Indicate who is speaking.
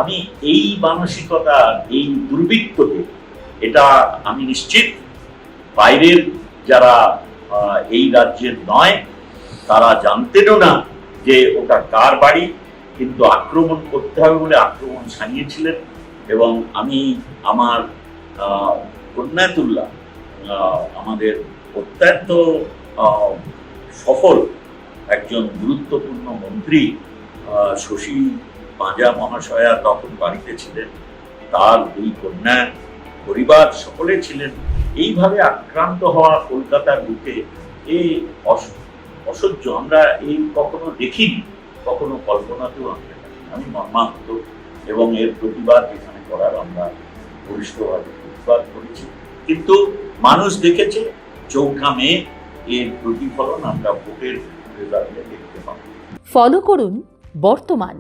Speaker 1: আমি এই মানসিকতা, এই দুর্বৃত্তকে, এটা আমি নিশ্চিত বাইরের যারা এই রাজ্যের নয় তারা জানতেনও না যে ওটা কার বাড়ি, কিন্তু আক্রমণ করতে হবে বলে আক্রমণ সানিয়েছিলেন। এবং আমি আমার কন্যাতুল্লাহ, আমাদের অত্যন্ত সফল একজন গুরুত্বপূর্ণ মন্ত্রী শশী পাঁজা মহাশয়া তখন বাড়িতে ছিলেন, তার দুই কন্যা, পরিবার সকলে ছিলেন। এইভাবে আক্রান্ত হওয়া কলকাতার বুকে এই অসহ্য, আমরা এই কখনো দেখিনি, কখনো কল্পনাতেও আনতে পারি। আমি মর্মাহত, এবং এর প্রতিবাদ যেখানে করার আমরা বলিষ্ঠভাবে প্রতিবাদ করেছি। কিন্তু মানুষ দেখেছে ৪ মে এর প্রতিফলন আমরা ভোটের রেজাল্টে দেখতে পাবো।
Speaker 2: ফলো করুন বর্তমান।